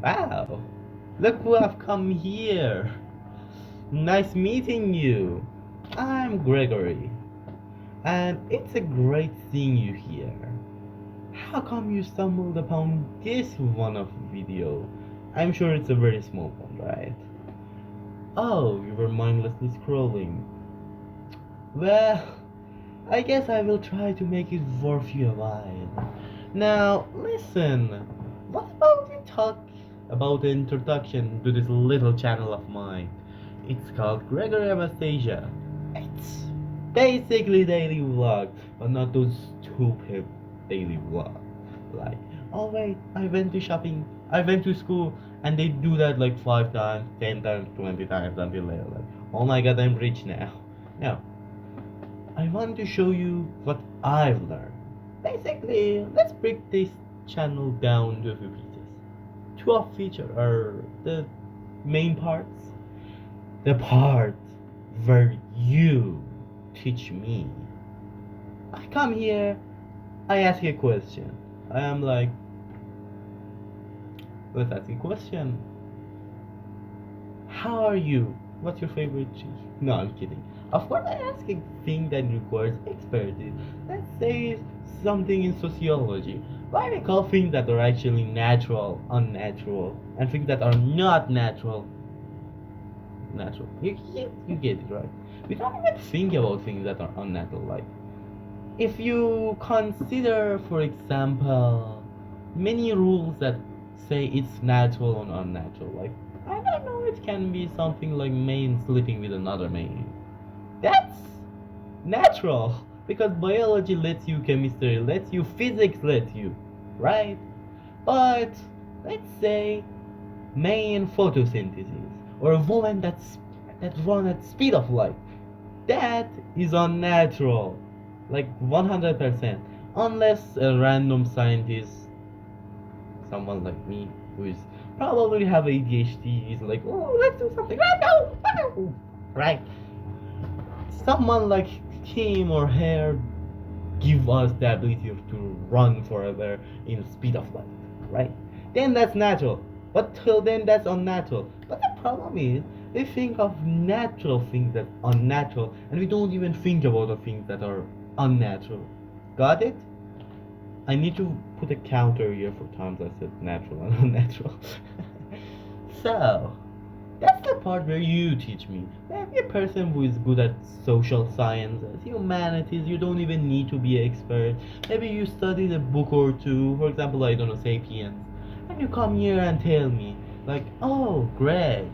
Wow, look who I've come here. Nice meeting you. I'm Gregory, and it's a great seeing you here. How come you stumbled upon this one of video? I'm sure it's a very small one, right? Oh, you were mindlessly scrolling. Well, I guess I will try to make it worth your while. Now, listen. What about we talk about the introduction to this little channel of mine? It's called Gregory Anastasia. It's basically daily vlog, but not those stupid daily vlog. Like, oh wait, I went to shopping, I went to school, and they do that like 5 times, 10 times, 20 times until they're like, oh my god, I'm rich now. No, I want to show you what I've learned. Basically, let's break this channel down to a few pieces. Two of which are the main parts, the part where you teach me. I come here, I ask a question. I am like, let's ask a question. How are you? What's your favorite cheese? No, I'm kidding. Of course, I ask a thing that requires expertise. Let's say something in sociology. Why we call things that are actually natural unnatural, and things that are not natural natural? You get it, right? We don't even think about things that are unnatural. Like, if you consider, for example, many rules that say it's natural and unnatural, like, I don't know, it can be something like man sleeping with another man. That's natural because biology lets you, chemistry lets you, physics lets you, right? But let's say man photosynthesis or a woman that run at speed of light. That is unnatural, like 100%. Unless a random scientist, someone like me, who is probably have ADHD, is like, oh, let's do something random, right? Someone like him or her give us the ability to run forever in speed of light, right? Then that's natural. But till then, that's unnatural. But the problem is, we think of natural things that are unnatural, and we don't even think about the things that are unnatural. Got it? I need to put a counter here for times I said natural and unnatural. So, that's the part where you teach me. Maybe a person who is good at social sciences, humanities, you don't even need to be an expert. Maybe you studied a book or two, for example, I don't know, Sapiens, and you come here and tell me, like, oh, Greg,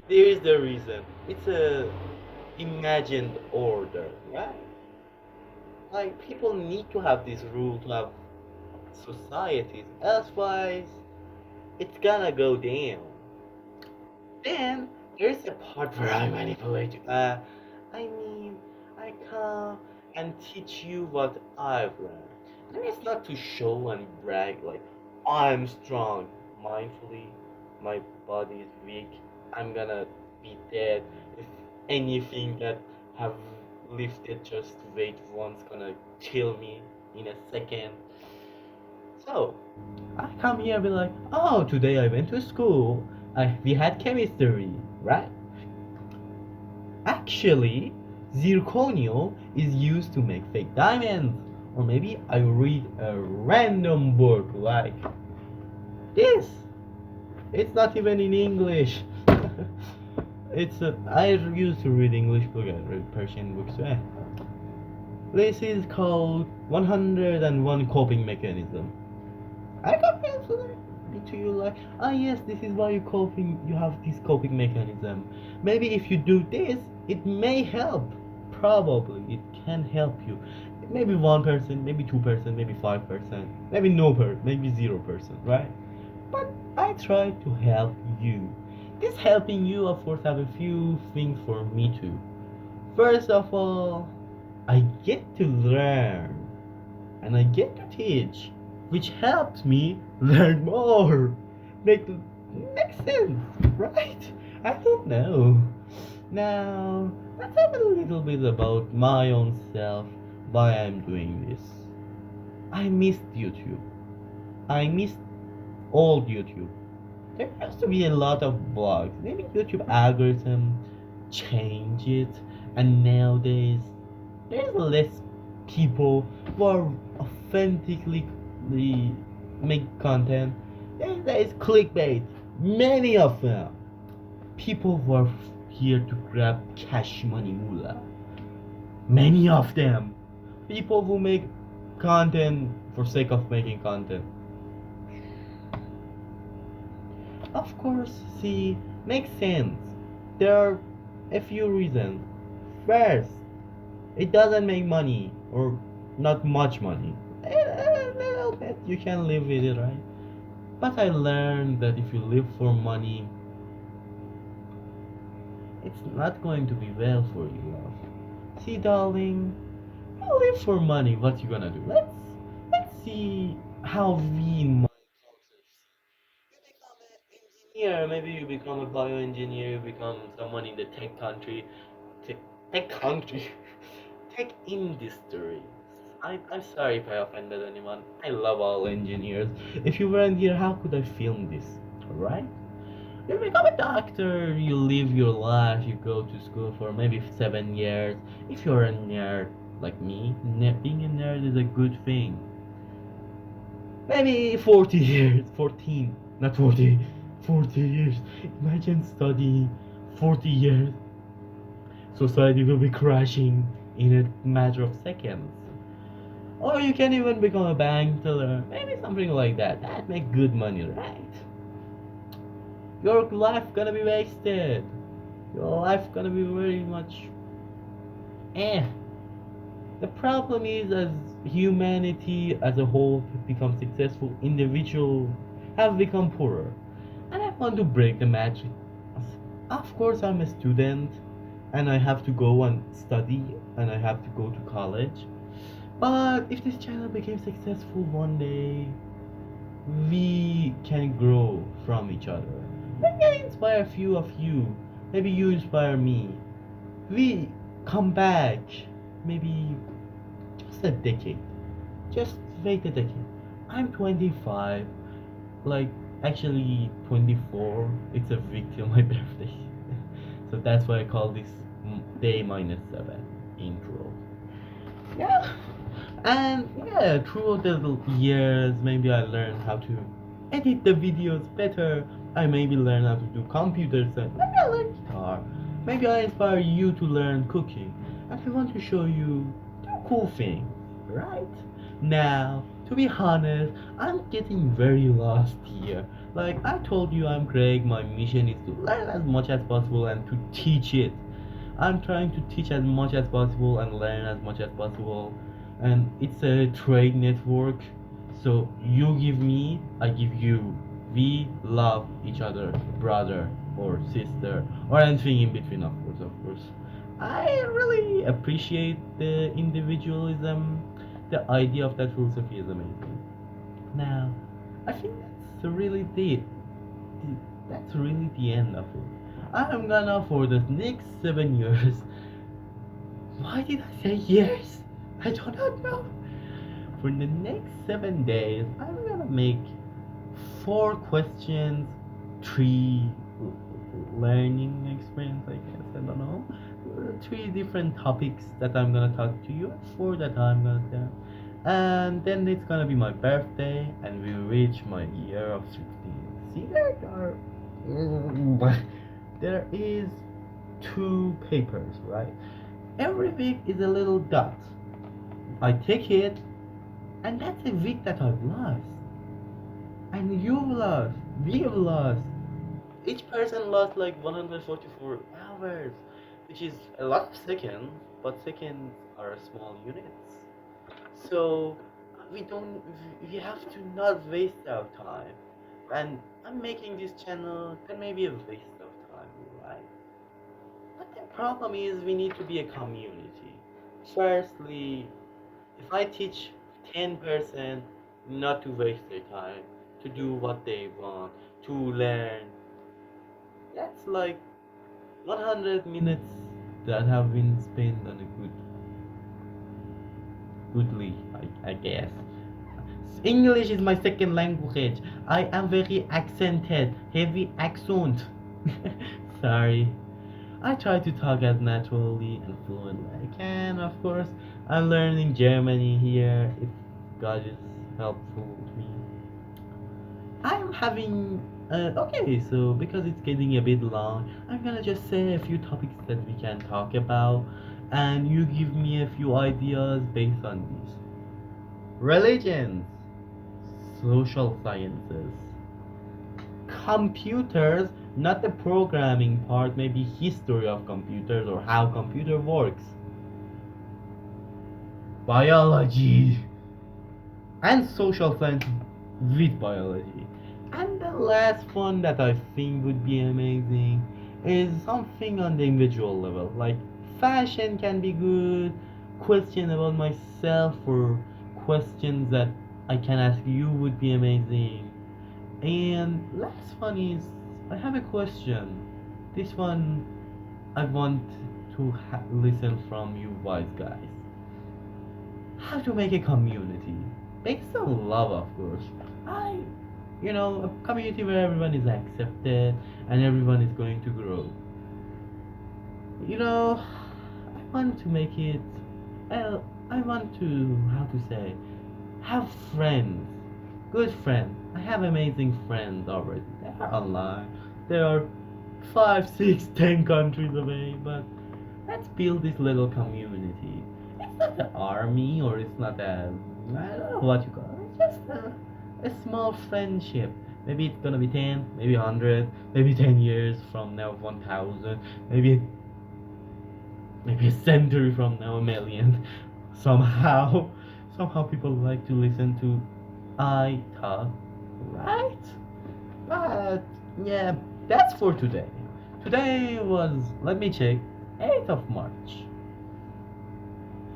there is the reason. It's a imagined order, right? Like, people need to have this rule to have societies, otherwise, it's gonna go down. Then there's a part where I manipulate you. I mean, I come and teach you what I've learned. And it's not to show and brag like I'm strong. Mindfully, my body is weak. I'm gonna be dead if anything that have lifted just weight once gonna kill me in a second. So, I come here and be like, oh, today I went to school. We had chemistry, right? Actually, zirconium is used to make fake diamonds. Or maybe I read a random book like this. It's not even in English. I used to read English book, I read Persian books. This is called 101 Coping Mechanism. I can answer it to you like, ah yes, this is why you have this coping mechanism. Maybe if you do this, it may help. Probably it can help you. Maybe 1%, maybe 2%, maybe 5%, maybe maybe 0%, right? But I try to help you. This helping you, of course, have a few things for me too. First of all, I get to learn and I get to teach, which helps me learn more. Make Makes sense, right? I don't know. Now, let's talk a little bit about my own self, why I'm doing this. I missed YouTube. I missed old YouTube. There used to be a lot of blogs. Maybe YouTube algorithm change it, and nowadays there's less people who are authentically make content. There is clickbait. Many of them. People who are here to grab cash money moolah. Many of them. People who make content for sake of making content. Of course, see, makes sense. There are a few reasons. First, it doesn't make money, or not much money. A little bit, you can live with it, right? But I learned that if you live for money, it's not going to be well for you, love. See, darling, you live for money. What you gonna do? Let's see how we in my culture see. You become an engineer. Maybe you become a bioengineer. You become someone in the tech country. Tech, tech country. Tech industry. I'm sorry if I offended anyone. I love all engineers. If you weren't here, how could I film this? Alright? You become a doctor, you live your life, you go to school for maybe 7 years. If you're a nerd like me, being a nerd is a good thing. Maybe 40 years, 14, not 40, 40 years. Imagine studying 40 years. Society will be crashing in a matter of seconds. Or you can even become a bank teller, maybe something like that. That make good money, right? Your life gonna be wasted. Your life gonna be very much eh. The problem is, as humanity as a whole become successful, individuals have become poorer. And I want to break the matrix. Of course, I'm a student and I have to go and study and I have to go to college. But if this channel became successful one day, we can grow from each other. Maybe I inspire a few of you. Maybe you inspire me. We come back. Maybe just a decade. Just wait a decade. I'm 25. Like, actually 24. It's a week till my birthday. So that's why I call this day minus 7 intro. Yeah. And yeah, throughout the years, maybe I learned how to edit the videos better. I maybe learn how to do computer science. Maybe I learn guitar. Maybe I inspire you to learn cooking. And I want to show you two cool things, right? Now, to be honest, I'm getting very lost here. Like I told you, I'm Greg. My mission is to learn as much as possible and to teach it. I'm trying to teach as much as possible and learn as much as possible. And it's a trade network. So you give me, I give you. We love each other, brother or sister or anything in between, of course, of course. I really appreciate the individualism. The idea of that philosophy is amazing. Now, I think that's really the end of it. I'm gonna for the next 7 years. Why did I say years? I do not know. For the next 7 days, I'm gonna make 4 questions, three learning experience, I guess. I don't know. 3 different topics that I'm gonna talk to you. 4 that I'm gonna tell. And then it's gonna be my birthday, and we reach my year of 16. See, there is 2 papers, right? Every week is a little dot. I take it, and that's a week that I've lost. And you've lost. We've lost. Each person lost like 144 hours, which is a lot of seconds, but seconds are small units. So we don't, we have to not waste our time. And I'm making this channel, that may be a waste of time, right? But the problem is we need to be a community. Firstly, if I teach 10% not to waste their time, to do what they want, to learn, that's like 100 minutes that have been spent on a goodly, I guess. English is my second language. I am very accented, heavy accent. Sorry. I try to talk as naturally and fluently I can, of course. I'm learning Germany here, if God is helpful to me. I'm having. Okay, so because it's getting a bit long, I'm gonna just say a few topics that we can talk about, and you give me a few ideas based on these. Religions, social sciences, computers, not the programming part, maybe history of computers or how computer works, biology, and social science with biology. And the last one that I think would be amazing is something on the individual level. Like fashion can be good, question about myself or questions that I can ask you would be amazing. And last one is I have a question. This one I want to listen from you wise guys. How to make a community based on love, of course. I a community where everyone is accepted and everyone is going to grow. I want to make it, well, I want to, how to say, have friends, good friends. I have amazing friends already. They are online. They are 5, 6, 10 countries away, but let's build this little community. It's not an army or it's not a, I don't know what you call it. It's just a small friendship. Maybe it's gonna be 10, maybe 100, maybe 10 years from now 1000, maybe a century from now a million. Somehow, somehow people like to listen to I talk, right? But yeah, that's for today. Today was, let me check, 8th of March.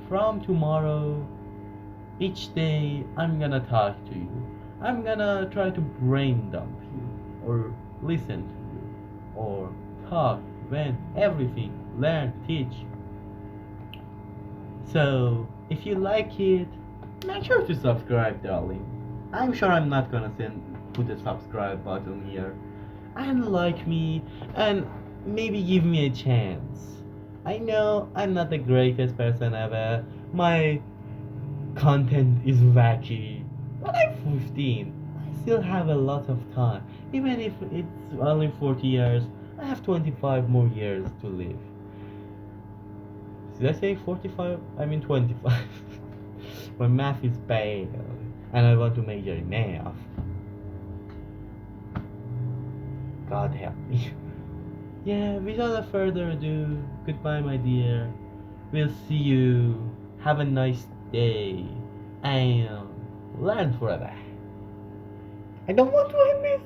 From tomorrow, each day I'm gonna talk to you. I'm gonna try to brain dump you, or listen to you, or talk, vent, everything, learn, teach. So, if you like it, make sure to subscribe, darling. I'm sure I'm not gonna put a subscribe button here. And like me, and maybe give me a chance. I know I'm not the greatest person ever. My content is wacky. But I'm 15. I still have a lot of time. Even if it's only 40 years, I have 25 more years to live. Did I say 45? I mean 25. My math is bad, and I want to major in math. God help me. Yeah, without further ado, goodbye, my dear. We'll see you. Have a nice day. And learn forever. I don't want to end this.